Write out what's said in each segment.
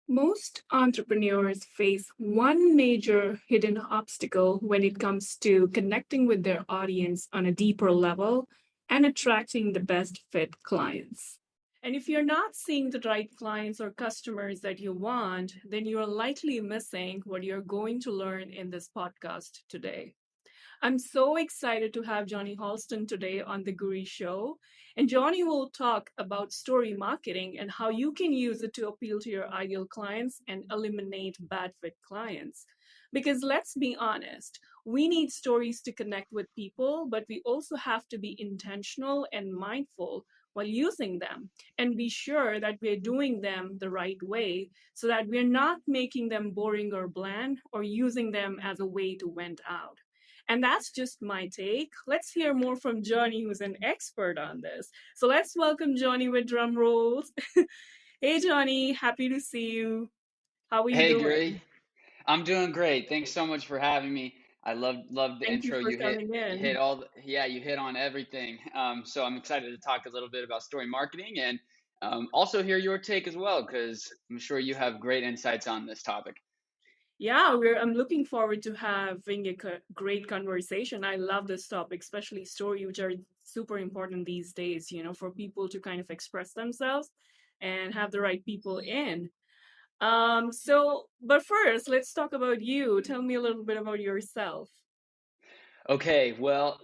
Most entrepreneurs face one major hidden obstacle when it comes to connecting with their audience on a deeper level and attracting the best fit clients. And if you're not seeing the right clients or customers that you want, then you're likely missing what you're going to learn in this podcast today. I'm so excited to have Jonny Holsten today on the Guri Show. And Johnny will talk about story marketing and how you can use it to appeal to your ideal clients and eliminate bad fit clients. Because let's be honest, we need stories to connect with people, but we also have to be intentional and mindful while using them and be sure that we're doing them the right way so that we're not making them boring or bland or using them as a way to vent out. And that's just my take. Let's hear more from Johnny, who's an expert on this. So let's welcome Johnny with drum rolls. Hey, Johnny, happy to see you. How are you Hey, Gray. doing? I'm doing great. Thanks so much for having me. I love the Thank you intro. for You hit coming you hit in. all yeah, you hit on everything. So I'm excited to talk a little bit about story marketing and also hear your take as well because I'm sure you have great insights on this topic. Yeah, I'm looking forward to having a great conversation. I love this topic, especially story, which are super important these days, for people to kind of express themselves and have the right people in. But first, let's talk about you. Tell me a little bit about yourself. Okay, well,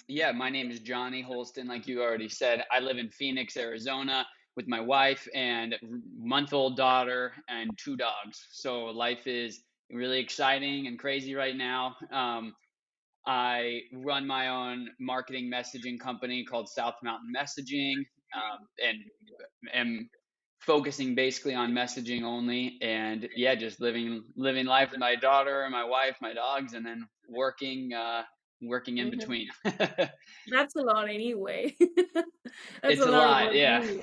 yeah, my name is Jonny Holsten, like you already said. I live in Phoenix, Arizona, with my wife and month-old daughter and two dogs. So life is really exciting and crazy right now. I run my own marketing messaging company called South Mountain Messaging, and am focusing basically on messaging only. And yeah, just living life with my daughter, my wife, my dogs, and then working in Mhm. between. That's a lot anyway. That's It's a a lot of lot, work yeah. anyway.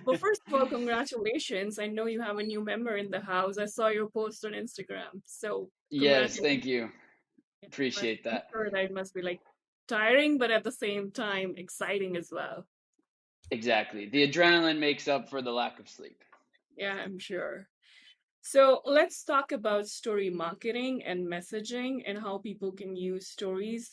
Well, first of all, congratulations. I know you have a new member in the house. I saw your post on Instagram. So, Yes, congratulations. thank you. Appreciate I'm that. sure that it must be like tiring, but at the same time, exciting as well. Exactly. The adrenaline makes up for the lack of sleep. Yeah, I'm sure. So, let's talk about story marketing and messaging and how people can use stories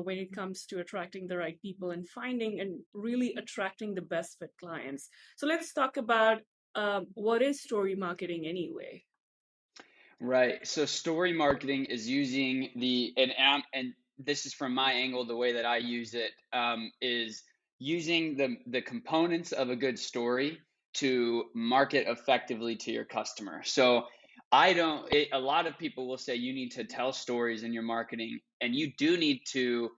when it comes to attracting the right people and finding and really attracting the best fit clients. So, let's talk about what is story marketing anyway? Right. So story marketing is using and this is from my angle. The way that I use it is using the components of a good story to market effectively to your customer. So I don't. A lot of people will say you need to tell stories in your marketing, and you need to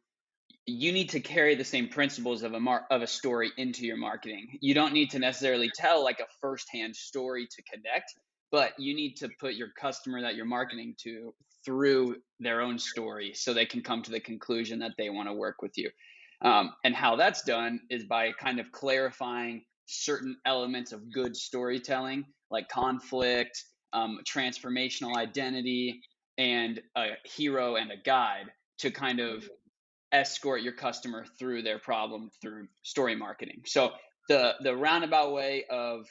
carry the same principles of a story into your marketing. You don't need to necessarily tell like a firsthand story to connect, but you need to put your customer that you're marketing to through their own story so they can come to the conclusion that they want to work with you. And how that's done is by kind of clarifying certain elements of good storytelling, like conflict, transformational identity, and a hero and a guide to kind of escort your customer through their problem through story marketing. So the roundabout way of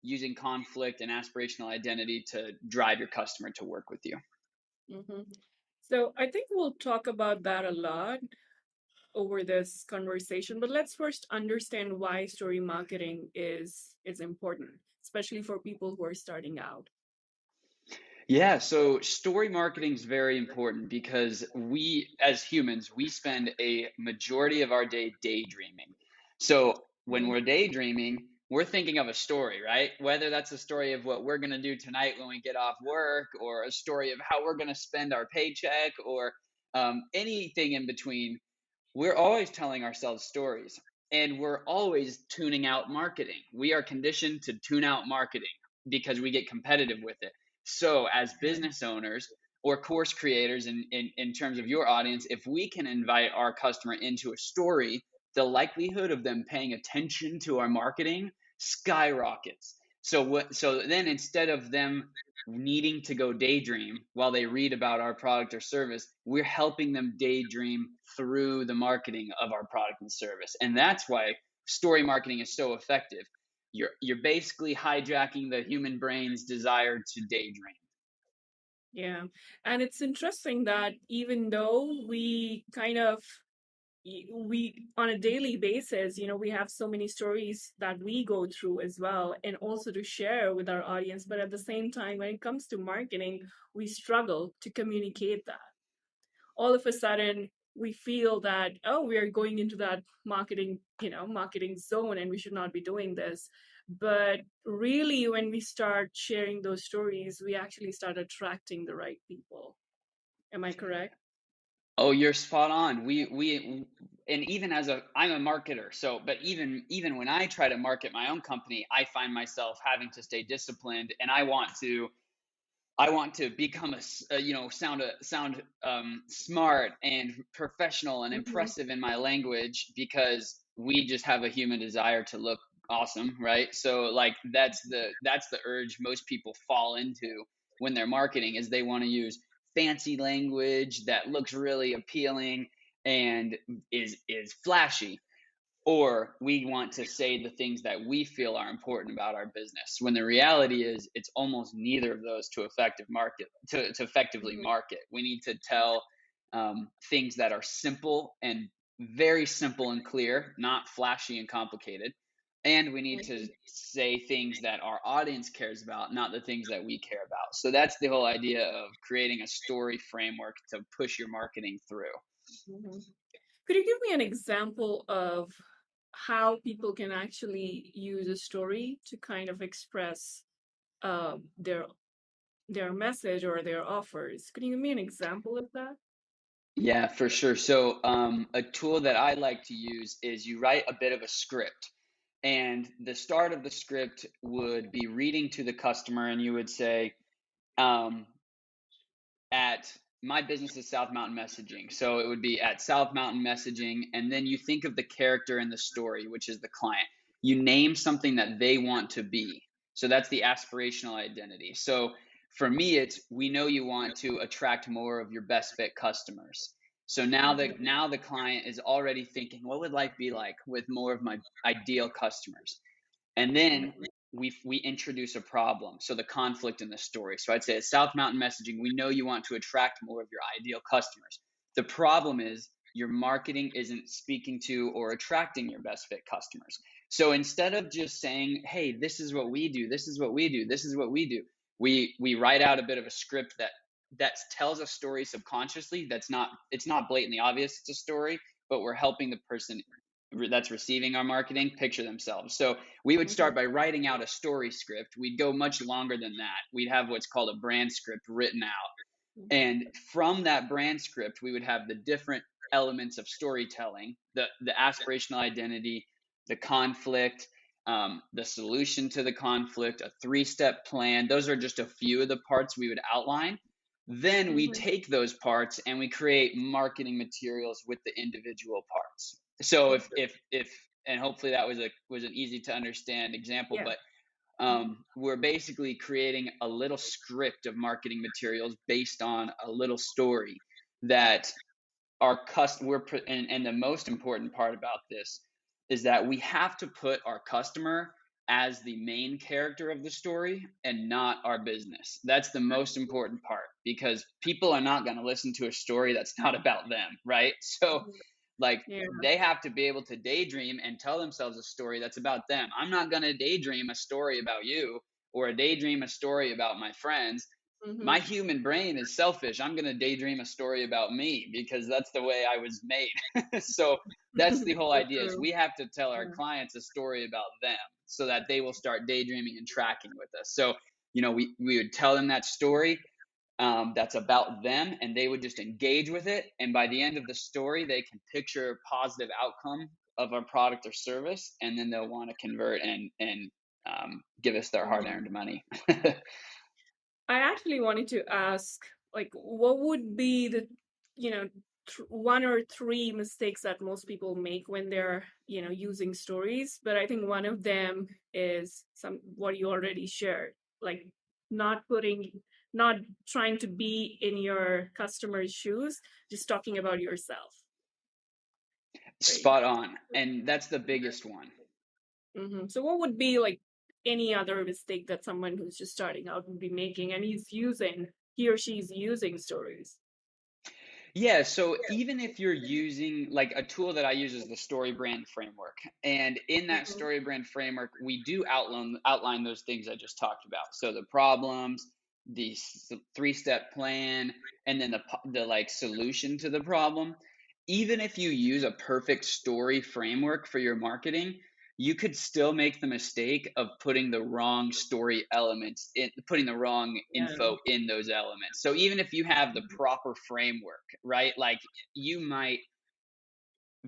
using conflict and aspirational identity to drive your customer to work with you. Hmm. So, I think we'll talk about that a lot over this conversation, but let's first understand why story marketing is important, especially for people who are starting out. Yeah, so story marketing is very important because we, as humans, we spend a majority of our day daydreaming. So when we're daydreaming, we're thinking of a story, right? Whether that's a story of what we're going to do tonight when we get off work, or a story of how we're going to spend our paycheck, or anything in between, we're always telling ourselves stories and we're always tuning out marketing. We are conditioned to tune out marketing because we get competitive with it. So, as business owners or course creators, in terms of your audience, if we can invite our customer into a story, the likelihood of them paying attention to our marketing skyrockets. So then instead of them needing to go daydream while they read about our product or service, we're helping them daydream through the marketing of our product and service. And that's why story marketing is so effective. you're basically hijacking the human brain's desire to daydream. Yeah. And it's interesting that even though we kind of we on a daily basis, we have so many stories that we go through as well, and also to share with our audience. But at the same time, when it comes to marketing, we struggle to communicate that. All of a sudden, we feel that, oh, we are going into that marketing zone, and we should not be doing this. But really, when we start sharing those stories, we actually start attracting the right people. Am I correct? Oh, you're spot on. And even I'm a marketer. So, but even when I try to market my own company, I find myself having to stay disciplined, and I want to become sound smart and professional and Mm-hmm. impressive in my language, because we just have a human desire to look awesome, right? So like that's the urge most people fall into when they're marketing, is they want to use fancy language that looks really appealing and is flashy, or we want to say the things that we feel are important about our business, when the reality is it's almost neither of those to effectively Mm-hmm. market. We need to tell things that are simple and very simple and clear, not flashy and complicated, and we need to say things that our audience cares about, not the things that we care about. So that's the whole idea of creating a story framework to push your marketing through. Mm-hmm. Could you give me an example of how people can actually use a story to kind of express uh, their their message or their offers? Could you give me an example of that? Yeah, for sure. So, a tool that I like to use is you write a bit of a script, and the start of the script would be reading to the customer, and you would say, um, at my business is South Mountain Messaging. So it would be at South Mountain Messaging. And then you think of the character in the story, which is the client. You name something that they want to be. So that's the aspirational identity. So for me, it's, we know you want to attract more of your best fit customers. So now the client is already thinking, what would life be like with more of my ideal customers? And then we introduce a problem, so the conflict in the story. So I'd say at South Mountain Messaging, we know you want to attract more of your ideal customers. The problem is your marketing isn't speaking to or attracting your best fit customers. So instead of just saying, hey, this is what we do, this is what we do, this is what we do, we write out a bit of a script that tells a story subconsciously. It's not blatantly obvious it's a story, but we're helping the person that's receiving our marketing picture themselves. So we would start Mm-hmm. by writing out a story script. We'd go much longer than that. We'd have what's called a brand script written out. And from that brand script, we would have the different elements of storytelling, the aspirational identity, the conflict, the solution to the conflict, a 3-step plan. Those are just a few of the parts we would outline. Then we Mm-hmm. take those parts and we create marketing materials with the individual parts. So if and hopefully that was an easy to understand example, Yeah. but we're basically creating a little script of marketing materials based on a little story that our customer, and the most important part about this is that we have to put our customer as the main character of the story and not our business. That's the most important part, because people are not going to listen to a story that's not about them, right? So Mhm. like, Yeah. they have to be able to daydream and tell themselves a story that's about them. I'm not going to daydream a story about you, or a daydream a story about my friends. My Mm-hmm. human brain is selfish. I'm going to daydream a story about me because that's the way I was made. So that's the whole So idea, is true. we have to tell our Yeah. clients a story about them so that they will start daydreaming and tracking with us. So, we would tell them that story, that's about them, and they would just engage with it. And by the end of the story, they can picture a positive outcome of our product or service, and then they'll want to convert and give us their Mhm. hard-earned money. I actually wanted to ask, like, what would be the, one or three mistakes that most people make when they're, using stories? But I think one of them is some what you already shared, like not putting, not trying to be in your customer's shoes, just talking about yourself, right? Spot on, and that's the biggest one. So what would be like any other mistake that someone who's just starting out would be making, and he or she's using stories? Yeah, so even if you're using like a tool that I use is the Storybrand framework. And in that Mhm. Storybrand framework, we do outline those things I just talked about. So the problems, the three-step plan, and then the like solution to the problem. Even if you use a perfect story framework for your marketing, you could still make the mistake of putting the wrong story elements in, putting the wrong Yeah. info in those elements. So even if you have the proper framework, right? Like you might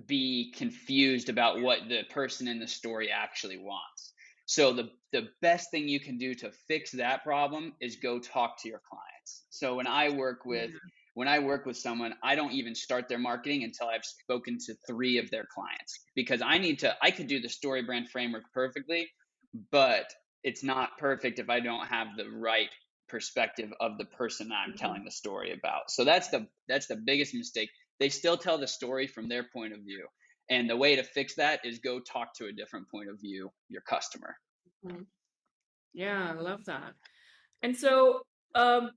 be confused about what the person in the story actually wants. So the best thing you can do to fix that problem is go talk to your clients. So when I work with someone, I don't even start their marketing until I've spoken to 3 of their clients because I could do the story brand framework perfectly, but it's not perfect if I don't have the right perspective of the person I'm Mhm. telling the story about. So that's the biggest mistake. They still tell the story from their point of view. And the way to fix that is go talk to a different point of view, your customer. Mhm. Yeah, I love that. And so, um,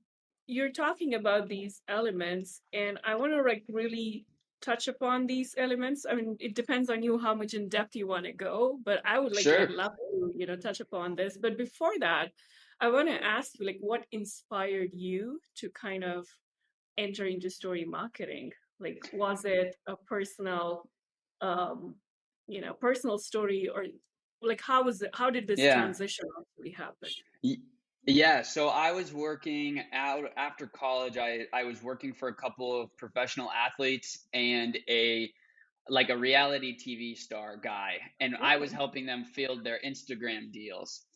you're talking about these elements, and I want to like really touch upon these elements. I mean, it depends on you how much in depth you want to go, but I would like Sure. love to, touch upon this. But before that, I want to ask you like what inspired you to kind of enter into story marketing? Like, was it a personal, um, personal story, or like how did this Yeah. transition actually happen? Y- Yeah, so I was working out after college. I was working for a couple of professional athletes and a reality TV star guy, and I was Oh. helping them field their Instagram deals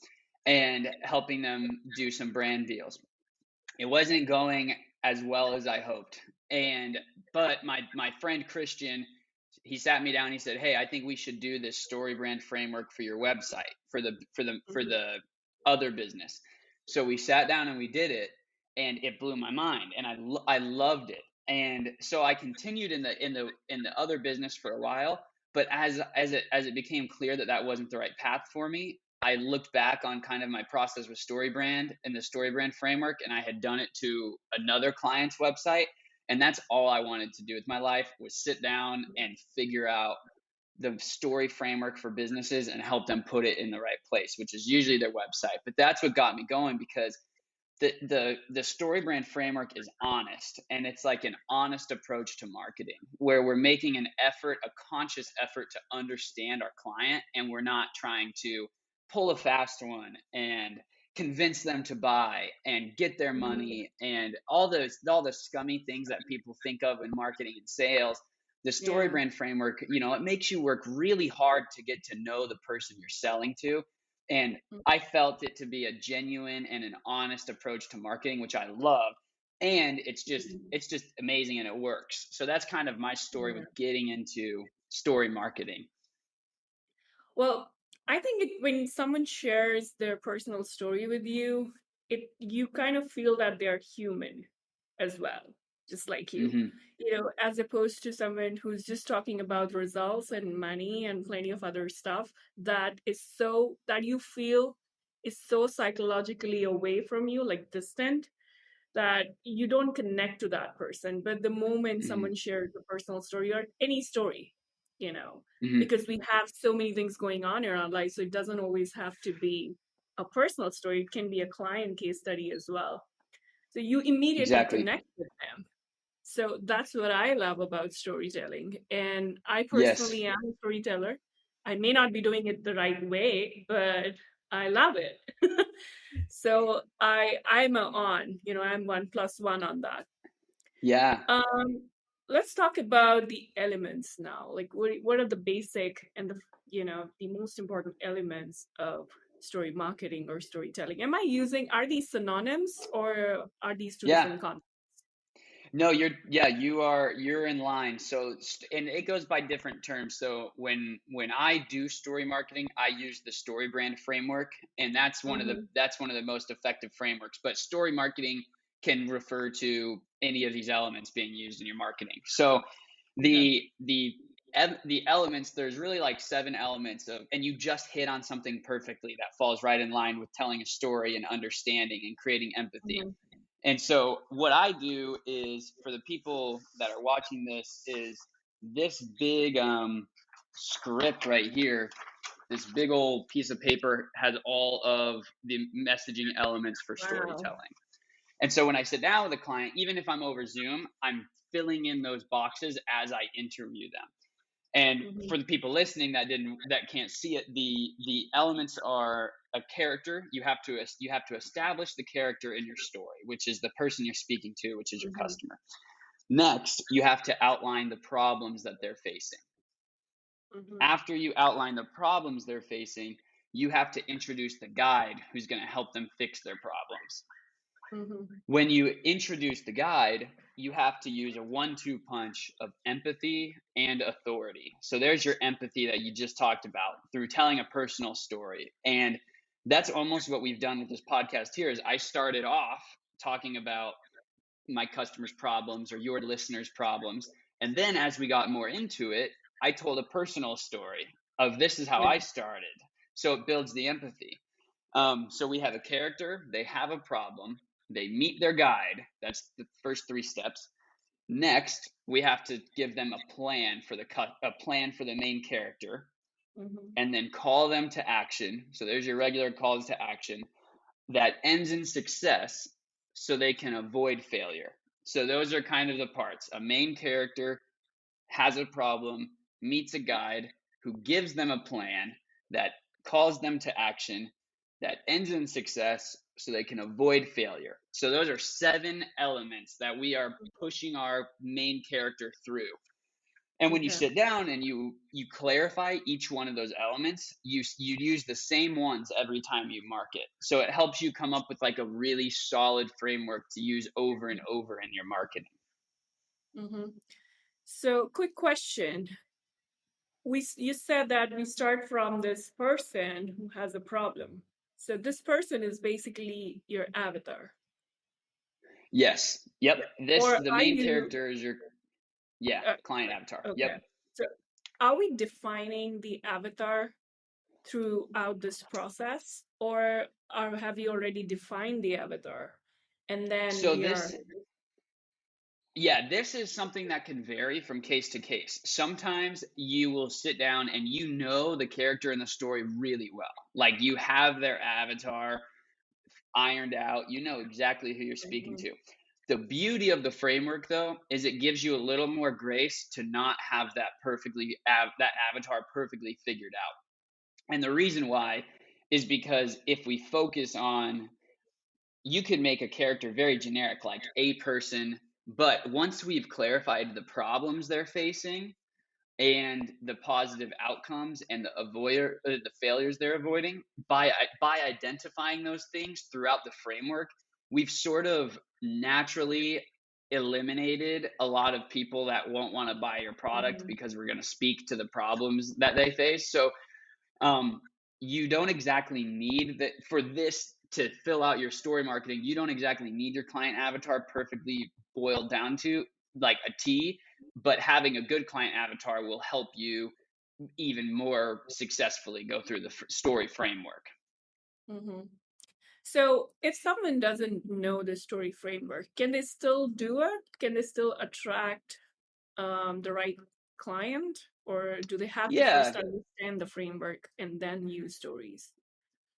and helping them do some brand deals. It wasn't going as well as I hoped. And but my friend Christian, he sat me down. He said, "Hey, I think we should do this story brand framework for your website for Mhm. the other business." So we sat down and we did it, and it blew my mind, and I loved it. And so I continued in the other business for a while, but as it became clear that that wasn't the right path for me, I looked back on kind of my process with StoryBrand and the StoryBrand framework, and I had done it to another client's website. And that's all I wanted to do with my life was sit down and figure out the story framework for businesses and help them put it in the right place, which is usually their website. But that's what got me going because the story brand framework is honest, and it's like an honest approach to marketing where we're making an effort, a conscious effort to understand our client, and we're not trying to pull a fast one and convince them to buy and get their Mhm. money and all the scummy things that people think of in marketing and sales. The story Yeah. brand framework, it makes you work really hard to get to know the person you're selling to. And Mm. I felt it to be a genuine and an honest approach to marketing, which I love. And it's just amazing and it works. So that's kind of my story Yeah. with getting into story marketing. Well, I think when someone shares their personal story with you, you kind of feel that they're human as well, just like you. Hmm. As opposed to someone who's just talking about results and money and plenty of other stuff that you feel is so psychologically away from you, like distant, that you don't connect to that person. But the moment Hmm. someone shares a personal story or any story, you know, Hmm. because we have so many things going on in our life, so it doesn't always have to be a personal story, it can be a client case study as well. So you immediately Exactly. connect with them. So that's what I love about storytelling. And I Yes. personally am a storyteller. I may not be doing it the right way, but I love it. So I'm 1+1 on that. Yeah. Um, let's talk about the elements now. Like what are the basic and the most important elements of story marketing or storytelling? Are these synonyms or are these two Yeah. different concepts? No, you're in line. So, and it goes by different terms. So when I do story marketing, I use the story brand framework, and Mm-hmm. that's one of the most effective frameworks. But story marketing can refer to any of these elements being used in your marketing. So Okay. the the elements, there's really like 7 elements of, and you just hit on something perfectly that falls right in line with telling a story and understanding and creating empathy. Mm-hmm. And so what I do is, for the people that are watching this, is this big script right here, this big old piece of paper has all of the messaging elements for Wow. storytelling. And so when I sit down with a client, even if I'm over Zoom, I'm filling in those boxes as I interview them. And Mm-hmm. for the people listening that can't see it, the elements are a character. You have to establish the character in your story, which is the person you're speaking to, which is your Mm-hmm. customer. Next, you have to outline the problems that they're facing. Mm-hmm. After you outline the problems they're facing, you have to introduce the guide who's going to help them fix their problems. Mm-hmm. When you introduce the guide, you have to use a 1-2 punch of empathy and authority. So there's your empathy that you just talked about through telling a personal story. And that's almost what we've done with this podcast here. Is I started off talking about my customers' problems or your listeners' problems. And then as we got more into it, I told a personal story of, this is how Yeah. I started. So it builds the empathy. So we have a character, they have a problem, they meet their guide. That's the first 3 steps. Next, we have to give them a plan for the main character, Mm-hmm. and then call them to action. So there's your regular calls to action that ends in success, so they can avoid failure. So those are kind of the parts. A main character has a problem, meets a guide who gives them a plan that calls them to action, that ends in success, so they can avoid failure. So those are 7 elements that we are pushing our main character through. And when you Okay. sit down and you clarify each one of those elements, you use the same ones every time you market. So it helps you come up with like a really solid framework to use over and over in your marketing. Mm-hmm. So, quick question. You said that we start from this person who has a problem. So this person is basically your avatar. Yes. Yep. Or The are main you character is your client avatar. Yep. okay. So are we defining the avatar throughout this process, or have you already defined the avatar and then So we are this is something that can vary from case to case. Sometimes you will sit down and you know the character in the story really well. Like, you have their avatar ironed out, you know exactly who you're speaking Mhm. to. The beauty of the framework, though, is it gives you a little more grace to not have that avatar perfectly figured out. And the reason why is because if we focus on, you could make a character very generic, like a person, but once we've clarified the problems they're facing and the positive outcomes and the failures they're avoiding, by identifying those things throughout the framework, we've sort of naturally eliminated a lot of people that won't want to buy your product Mhm. because we're going to speak to the problems that they face. So um, you don't exactly need that for this to fill out your story marketing. You don't exactly need your client avatar perfectly boiled down to like a T, but having a good client avatar will help you even more successfully go through the story framework. Mhm. So if someone doesn't know the story framework, can they still do it? Can they still attract the right client, or do they have to first Yeah, understand the framework and then use stories?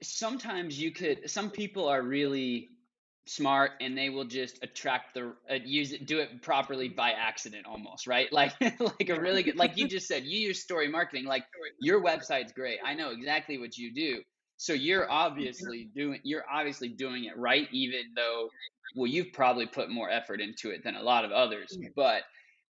sometimes some people are really smart and they will just attract do it properly by accident almost, right? Like like a Yeah. really good, like you just said, you use story marketing. Like, your website's great, I know exactly what you do. So you're obviously doing it right, even though, well, you've probably put more effort into it than a lot of others. Yeah. But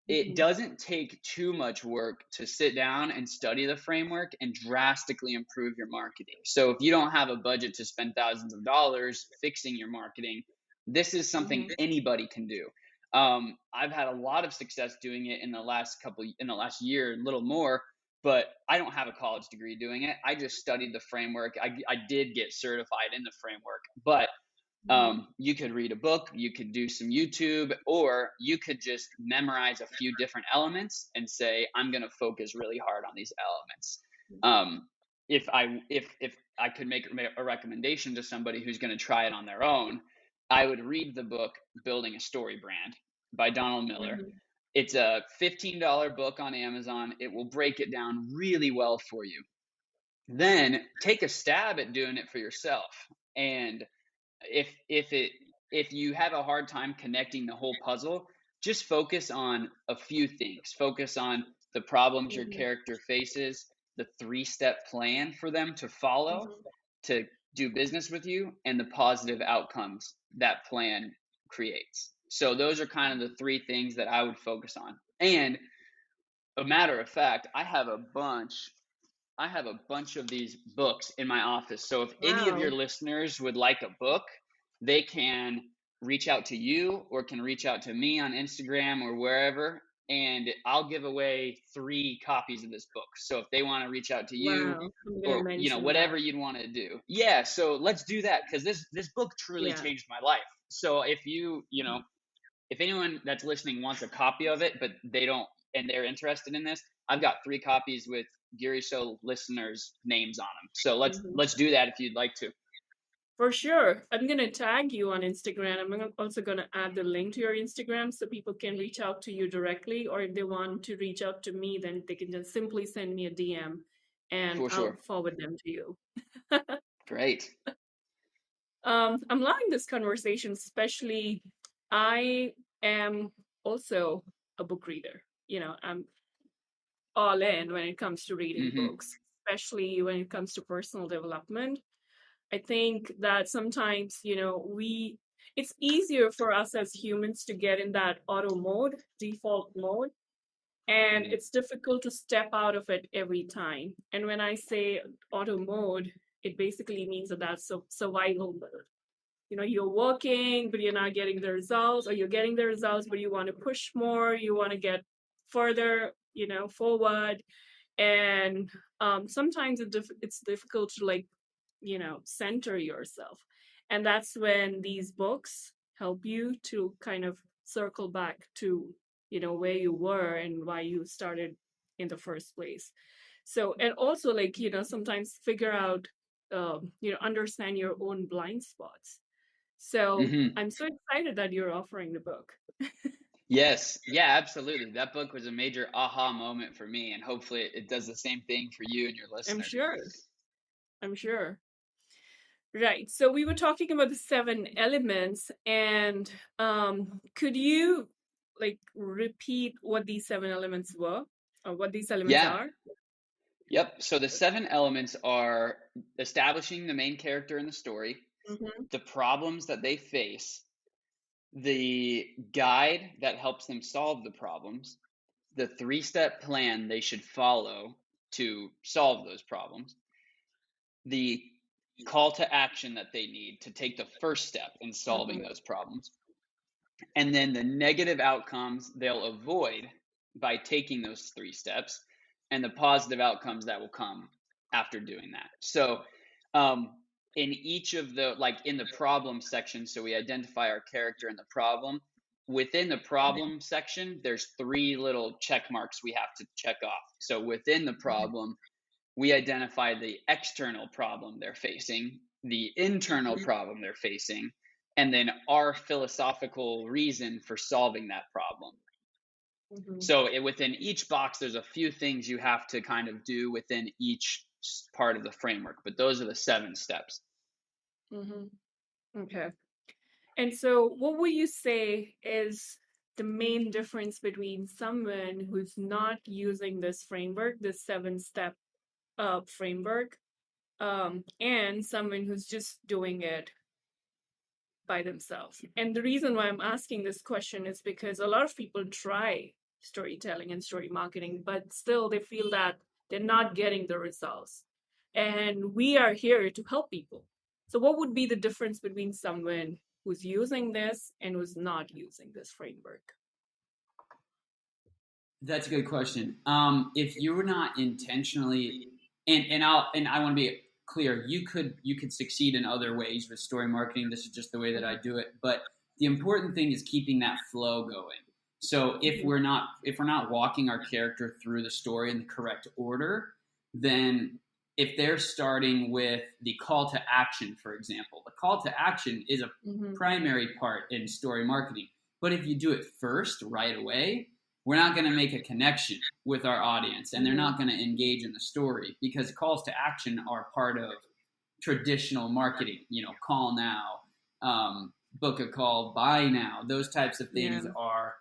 it Mhm. doesn't take too much work to sit down and study the framework and drastically improve your marketing. So if you don't have a budget to spend thousands of dollars fixing your marketing, this is something Mhm. anybody can do. I've had a lot of success doing it in the last year, a little more, but I don't have a college degree doing it. I just studied the framework. I did get certified in the framework, but You could read a book, you could do some YouTube, or you could just memorize a few different elements and say, I'm going to focus really hard on these elements. Um, if I could make a recommendation to somebody who's going to try it on their own, I would read the book Building a Story Brand by Donald Miller. Mhm. It's a $15 book on Amazon. It will break it down really well for you. Then take a stab at doing it for yourself. And if if it if you have a hard time connecting the whole puzzle, just focus on a few things. Focus on the problems your Mhm. character faces, the three-step plan for them to follow Mhm. to do business with you, and the positive outcomes that plan creates. So those are kind of the three things that I would focus on. And a matter of fact, I have a bunch of these books in my office. So if any of your Wow. listeners would like a book, they can reach out to you or can reach out to me on Instagram or wherever, and I'll give away 3 copies of this book. So if they want to reach out to you Wow. I'm gonna or mention whatever that. you'd want to do. Yeah, so let's do that because this book truly Yeah. changed my life. So if if anyone that's listening wants a copy of it, but they don't, and they're interested in this, I've got 3 copies with Geary Show listeners' names on them. So let's Mhm. let's do that if you'd like to. For sure. I'm gonna tag you on Instagram. Also gonna add the link to your Instagram so people can reach out to you directly, or if they want to reach out to me, then they can just simply send me a DM and For I'll sure. forward them to you. Great. I'm loving this conversation, especially I am also a book reader. I'm all in when it comes to reading Mm-hmm. books, especially when it comes to personal development. I think that sometimes, it's easier for us as humans to get in that auto mode, default mode, and Mm-hmm. it's difficult to step out of it every time. And when I say auto mode, it basically means that that's survival mode. You're working, but you're not getting the results, or you're getting the results, but you want to push more, you want to get further, forward. And sometimes it's difficult to center yourself. And that's when these books help you to kind of circle back to, where you were and why you started in the first place. So, and also sometimes figure out, understand your own blind spots. So Mm-hmm. I'm so excited that you're offering the book. Yes. Yeah, absolutely. That book was a major aha moment for me, and hopefully it does the same thing for you and your I'm listeners. sure. I'm sure. Right. So we were talking about the 7 elements, and could you repeat what these 7 elements were, or what these elements Yeah. are? Yep. So the 7 elements are establishing the main character in the story, Mm-hmm. the problems that they face, the guide that helps them solve the problems, the three-step plan they should follow to solve those problems, the call to action that they need to take the first step in solving Mm-hmm. those problems, and then the negative outcomes they'll avoid by taking those 3 steps, and the positive outcomes that will come after doing that. So, um, in each of the, like in the problem section, so we identify our character and the problem. Within the problem section, there's 3 little check marks we have to check off. So within the problem, we identify the external problem they're facing, the internal problem they're facing, and then our philosophical reason for solving that problem. Mm-hmm. So within each box, there's a few things you have to kind of do within each part of the framework, but those are the 7 steps. Mm-hmm. Okay. And so, what would you say is the main difference between someone who's not using this framework, this 7 step framework, and someone who's just doing it by themselves? And the reason why I'm asking this question is because a lot of people try storytelling and story marketing, but still they feel that they're not getting the results. And we are here to help people. So, what would be the difference between someone who's using this and who's not using this framework? That's a good question. If you're not intentionally, and I want to be clear. You could succeed in other ways with story marketing. This is just the way that I do it. But the important thing is keeping that flow going. So if we're not walking our character through the story in the correct order, then if they're starting with the call to action, for example, the call to action is a primary part in story marketing. But if you do it first right away, we're not going to make a connection with our audience, and they're not going to engage in the story, because calls to action are part of traditional marketing. Call now, book a call, buy now. Those types of things are,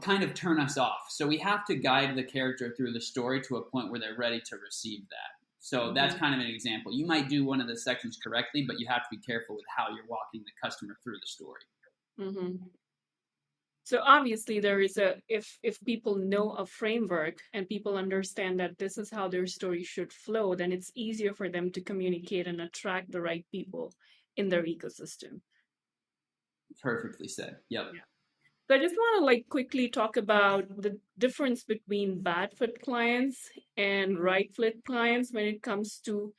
kind of turn us off. So we have to guide the character through the story to a point where they're ready to receive that. So that's kind of an example. You might do one of the sections correctly, but you have to be careful with how you're walking the customer through the story. So obviously there is if people know a framework and people understand that this is how their story should flow, then it's easier for them to communicate and attract the right people in their ecosystem. Perfectly said. Yep. Yeah. So I just want to quickly talk about the difference between bad fit clients and right fit clients when it comes to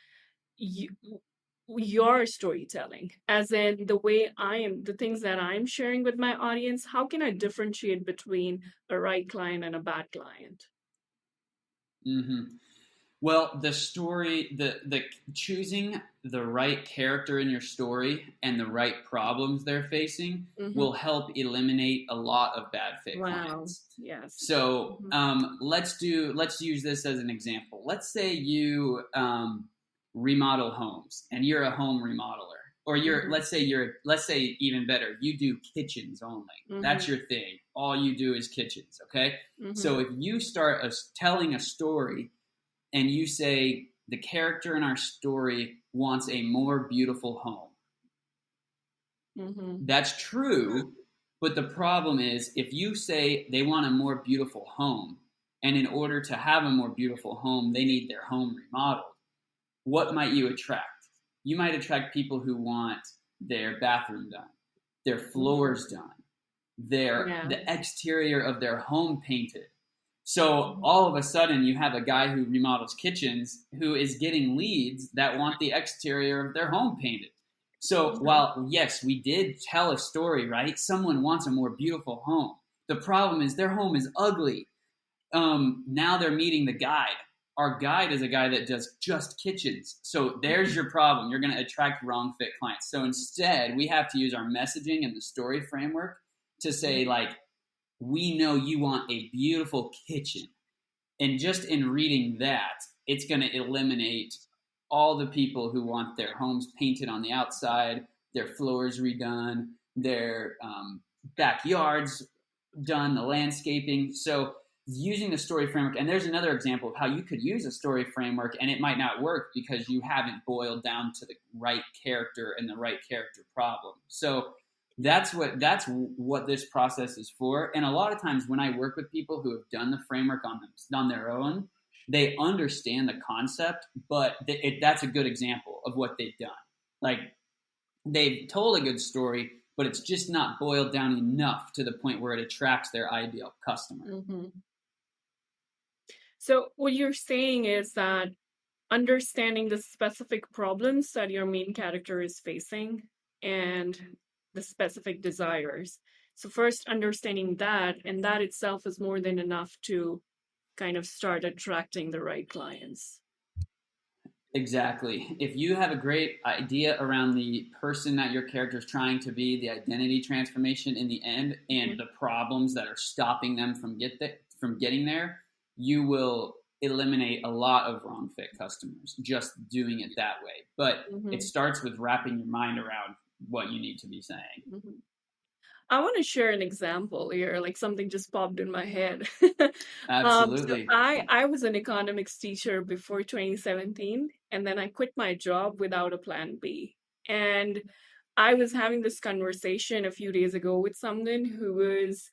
your storytelling, as in the things that I'm sharing with my audience. How can I differentiate between a right client and a bad client? Well, the story, the choosing the right character in your story and the right problems they're facing will help eliminate a lot of bad fit clients. Yes. So let's use this as an example. Let's say you remodel homes and you're a home remodeler, or let's say even better, you do kitchens only. That's your thing. All you do is kitchens. Okay. So if you start telling a story and you say the character in our story wants a more beautiful home, that's true. But the problem is, if you say they want a more beautiful home, and in order to have a more beautiful home, they need their home remodeled, what might you attract? You might attract people who want their bathroom done, their floors done, the exterior of their home painted. So all of a sudden you have a guy who remodels kitchens who is getting leads that want the exterior of their home painted. So while, yes, we did tell a story, right? Someone wants a more beautiful home. The problem is their home is ugly. Now they're meeting the guide. Our guide is a guy that does just kitchens. So there's your problem. You're going to attract wrong fit clients. So instead, we have to use our messaging and the story framework to say, we know you want a beautiful kitchen. And just in reading that, it's going to eliminate all the people who want their homes painted on the outside, their floors redone, their backyards done, the landscaping. So using the story framework, and there's another example of how you could use a story framework and it might not work because you haven't boiled down to the right character and the right character problem. So that's what this process is for. And a lot of times when I work with people who have done the framework on their own, they understand the concept, but that's a good example of what they've done. They've told a good story, but it's just not boiled down enough to the point where it attracts their ideal customer. So what you're saying is that understanding the specific problems that your main character is facing and the specific desires. So first understanding that, and that itself is more than enough to kind of start attracting the right clients. Exactly. If you have a great idea around the person that your character is trying to be, the identity transformation in the end, and the problems that are stopping them from getting there, you will eliminate a lot of wrong fit customers just doing it that way. But it starts with wrapping your mind around what you need to be saying. I want to share an example here, something just popped in my head. Absolutely. So I was an economics teacher before 2017, and then I quit my job without a plan B. And I was having this conversation a few days ago with someone who was,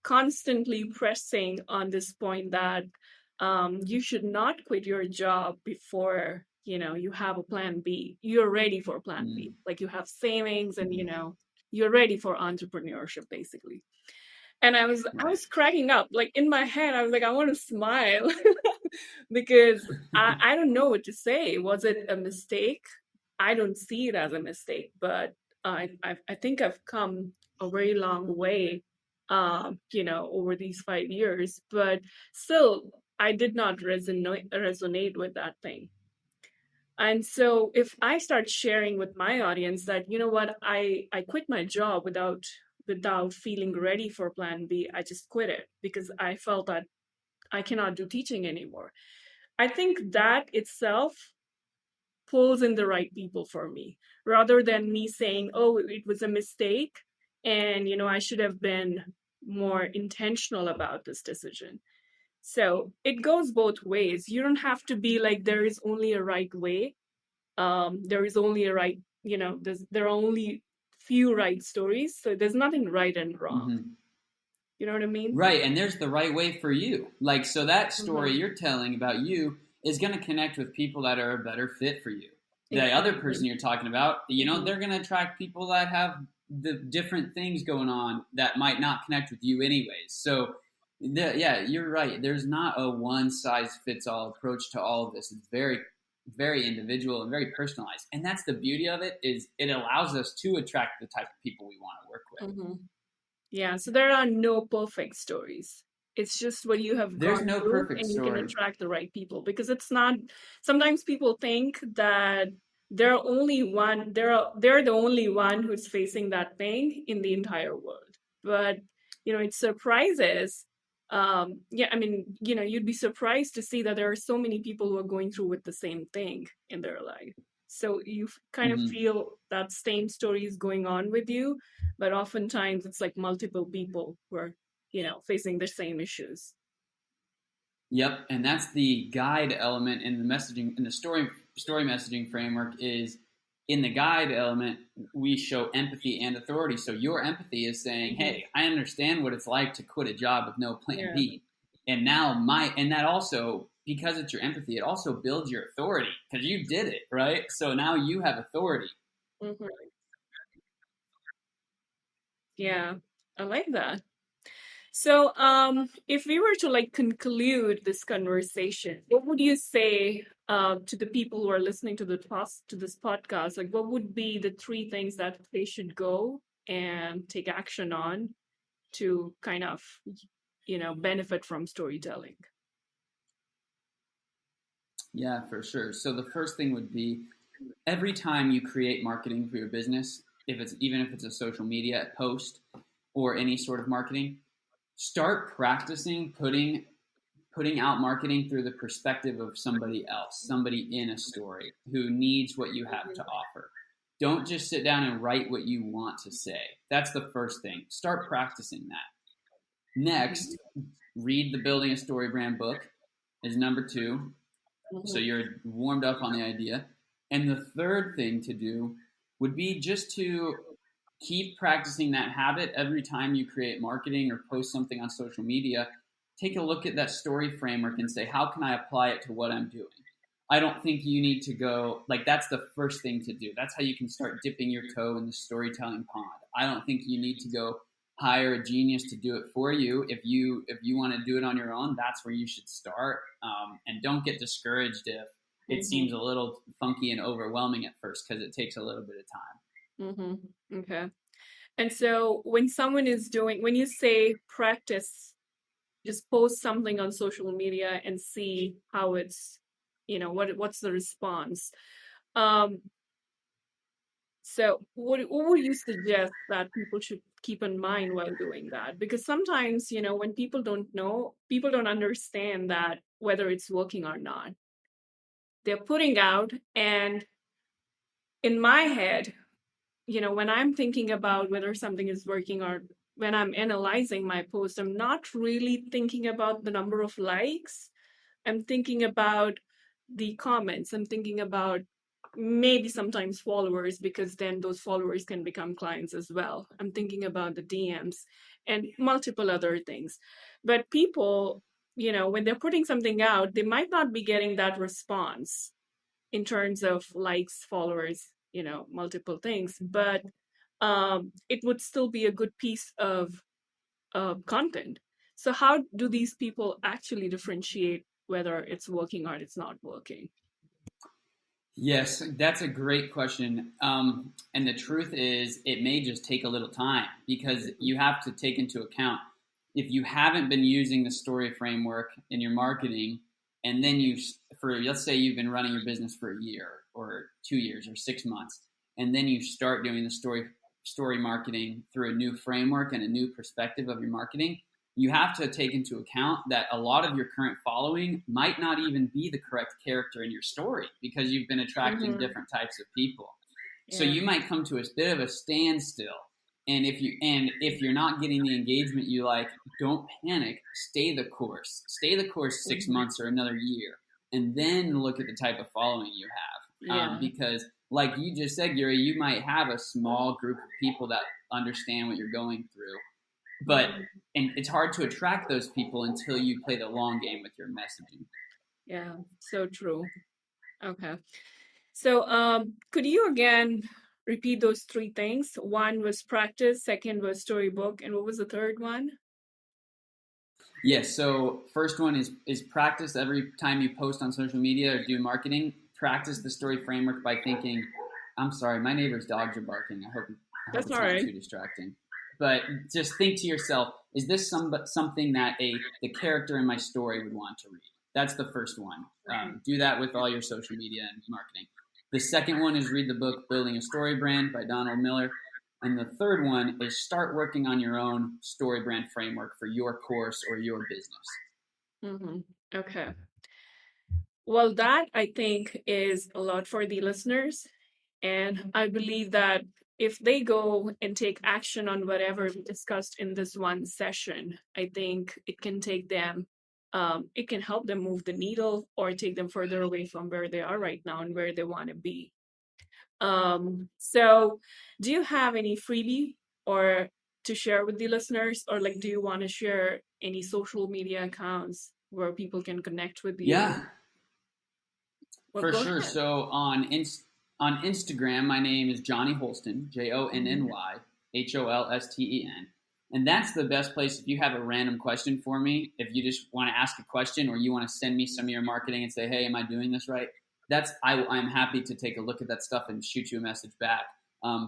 constantly pressing on this point that you should not quit your job before you have a plan B. You're ready for plan B. You have savings and you're ready for entrepreneurship basically. And I was cracking up. In my head I was I want to smile because I don't know what to say. Was it a mistake? I don't see it as a mistake, but I think I've come a very long way, over these 5 years. But still, I did not resonate with that thing. And so if I start sharing with my audience that, you know what, I quit my job without feeling ready for plan B. I just quit it because I felt that I cannot do teaching anymore. I think that itself pulls in the right people for me rather than me saying, oh, it was a mistake and, I should have been more intentional about this decision. So it goes both ways. You don't have to be like, there is only a right way. There is only a right, there are only few right stories. So there's nothing right and wrong. Mm-hmm. You know what I mean? Right, and there's the right way for you. Like, so that story Mm-hmm. you're telling about you is going to connect with people that are a better fit for you. The other person Exactly. you're talking about, Mm-hmm. they're going to attract people that have the different things going on that might not connect with you anyways. So, yeah, you're right. There's not a one size fits all approach to all of this. It's very, very individual and very personalized. And that's the beauty of it, is it allows us to attract the type of people we want to work with. Mm-hmm. Yeah, so there are no perfect stories. It's just what you have There's gone no through, perfect and you can story. attract the right people because it's not. Sometimes people think that they're the only one who's facing that thing in the entire world. But it surprises. Yeah, I mean, you'd be surprised to see that there are so many people who are going through with the same thing in their life. So you kind of Mm-hmm. feel that same story is going on with you, but oftentimes it's like multiple people who are facing the same issues. Yep, and that's the guide element in the messaging in the story messaging framework. Is in the guide element we show empathy and authority. So your empathy is saying, Hmm. "Hey, I understand what it's like to quit a job with no plan Yeah. B." And now and that also, because it's your empathy, it also builds your authority because you did it, right? So now you have authority. Hmm. Yeah, I like that. So if we were to like conclude this conversation, what would you say to the people who are listening to this podcast? Like, what would be the three things that they should go and take action on to kind of benefit from storytelling? Yeah, for sure. So the first thing would be, every time you create marketing for your business, even if it's a social media post or any sort of marketing, start practicing putting out marketing through the perspective of somebody else, somebody in a story who needs what you have to Mhm. offer. Don't just sit down and write what you want to say. That's the first thing. Start practicing that. Next, read the Building a Story Brand book is number two. So Mhm. you're warmed up on the idea. And the third thing to do would be just to keep practicing that habit every time you create marketing or post something on social media. Take a look at that story framework and say, how can I apply it to what I'm doing? I don't think you need to go, like, that's the first thing to do. That's how you can start dipping your toe in the storytelling pond. I don't think you need to go hire a genius to do it for you. If you want to do it on your own, that's where you should start. And don't get discouraged if it Mhm. seems a little funky and overwhelming at first, because it takes a little bit of time. Mhm. Okay. And so when you say practice, just post something on social media and see how it's, what's the response. Um, so what would you suggest that people should keep in mind while doing that? Because sometimes, when people don't know, people don't understand that whether it's working or not. They're putting out, and in my head, when I'm thinking about whether something is working or when I'm analyzing my post, I'm not really thinking about the number of likes. I'm thinking about the comments. I'm thinking about maybe sometimes followers, because then those followers can become clients as well. I'm thinking about the DMs and multiple other things. But people, when they're putting something out, they might not be getting that response in terms of likes, followers, multiple things, but it would still be a good piece of content. So, how do these people actually differentiate whether it's working or it's not working? Yes, that's a great question. And the truth is, it may just take a little time because you have to take into account if you haven't been using the story framework in your marketing, and then let's say you've been running your business for a year or 2 years or 6 months, and then you start doing the story marketing through a new framework and a new perspective of your marketing, you have to take into account that a lot of your current following might not even be the correct character in your story because you've been attracting different types of people. So you might come to a bit of a standstill. And if you're not getting the engagement you like, don't panic. Stay the course. Stay the course 6 months or another year, and then look at the type of following you have. Because, like you just said, Gary, you might have a small group of people that understand what you're going through, and it's hard to attract those people until you play the long game with your messaging. Yeah, so true. Okay. So could you again repeat those three things? One was practice, second was storybook, and what was the third one? Yes, so first one is practice. Every time you post on social media or do marketing, practice the story framework by thinking, I'm sorry, my neighbor's dogs are barking. I hope That's it's all not right. too distracting. But just think to yourself, is this something that the character in my story would want to read? That's the first one. Do that with all your social media and marketing. The second one is read the book Building a Storybrand by Donald Miller. And the third one is start working on your own Storybrand framework for your course or your business. Okay. Well, that I think is a lot for the listeners. And I believe that if they go and take action on whatever we discussed in this one session, I think it can take them, it can help them move the needle or take them further away from where they are right now and where they want to be. So do you have any freebie or to share with the listeners, or like, do you want to share any social media accounts where people can connect with you? Yeah, Well, for go sure. ahead. So on Instagram, my name is Jonny Holsten, JonnyHolsten. And that's the best place if you have a random question for me. If you just want to ask a question or you want to send me some of your marketing and say, hey, am I doing this right? I'm happy to take a look at that stuff and shoot you a message back.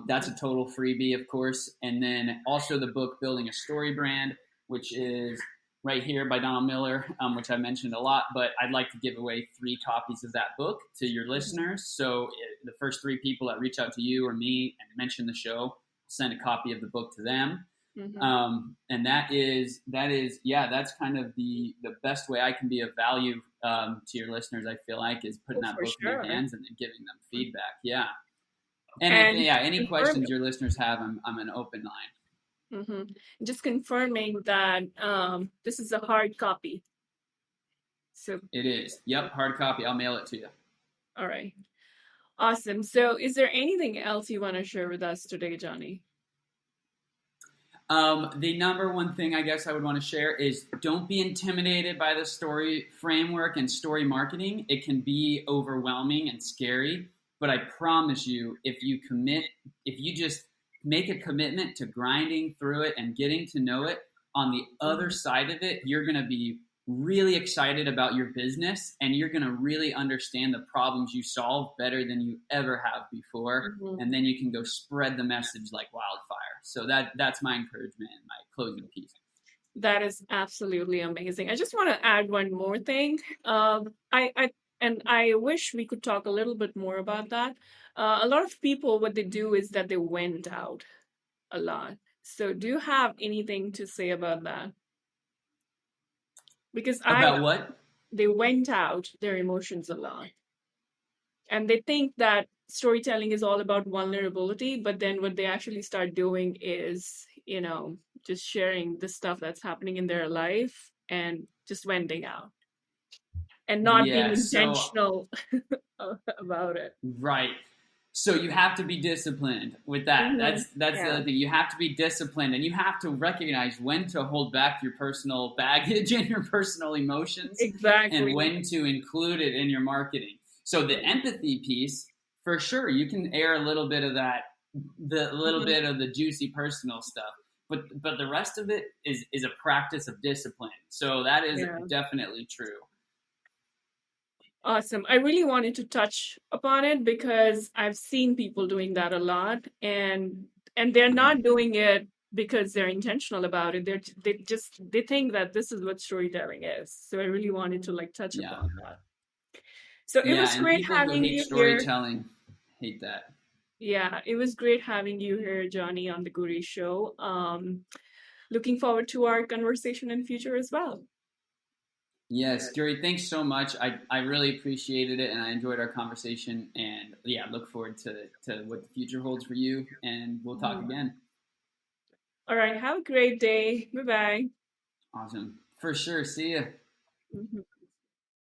That's a total freebie, of course. And then also the book Building a Storybrand, which is right here by Donald Miller, which I mentioned a lot, but I'd like to give away 3 copies of that book to your listeners. So the first 3 people that reach out to you or me and mention the show, send a copy of the book to them. And that's kind of the best way I can be of value to your listeners. I feel like is putting that book in their hands and then giving them feedback. Yeah. And any questions your listeners have, I'm an open line. Just confirming that this is a hard copy. So it is. Yep, hard copy. I'll mail it to you. All right. Awesome. So is there anything else you want to share with us today, Jonny? The number one thing I guess I would want to share is don't be intimidated by the story framework and story marketing. It can be overwhelming and scary, but I promise you, if you just make a commitment to grinding through it and getting to know it, on the other side of it, you're going to be really excited about your business and you're going to really understand the problems you solve better than you ever have before. And then you can go spread the message like wildfire. So that's my encouragement and my closing piece. That is absolutely amazing. I just want to add one more thing. I wish we could talk a little bit more about that. A lot of people, what they do is that they went out a lot. So do you have anything to say about that? Because what? They went out their emotions a lot. And they think that storytelling is all about vulnerability, but then what they actually start doing is, just sharing the stuff that's happening in their life and just venting out and not being intentional about it. Right. So you have to be disciplined with that. That's the other thing. You have to be disciplined and you have to recognize when to hold back your personal baggage and your personal emotions. Exactly. And when to include it in your marketing. So the empathy piece, for sure, you can air a little bit of that, bit of the juicy personal stuff. But the rest of it is a practice of discipline. So that is definitely true. Awesome. I really wanted to touch upon it because I've seen people doing that a lot, and they're not doing it because they're intentional about it. They think that this is what storytelling is. So I really wanted to like touch Yeah. upon that. So it Yeah. was And great people who having hate you here. storytelling hate that. Yeah, it was great having you here, Johnny, on the Guri Show. Looking forward to our conversation in future as well. Yes, Gary, thanks so much. I really appreciated it and I enjoyed our conversation. And yeah, look forward to what the future holds for you. And we'll talk again. All right. Have a great day. Bye bye. Awesome. For sure. See ya. Mhm.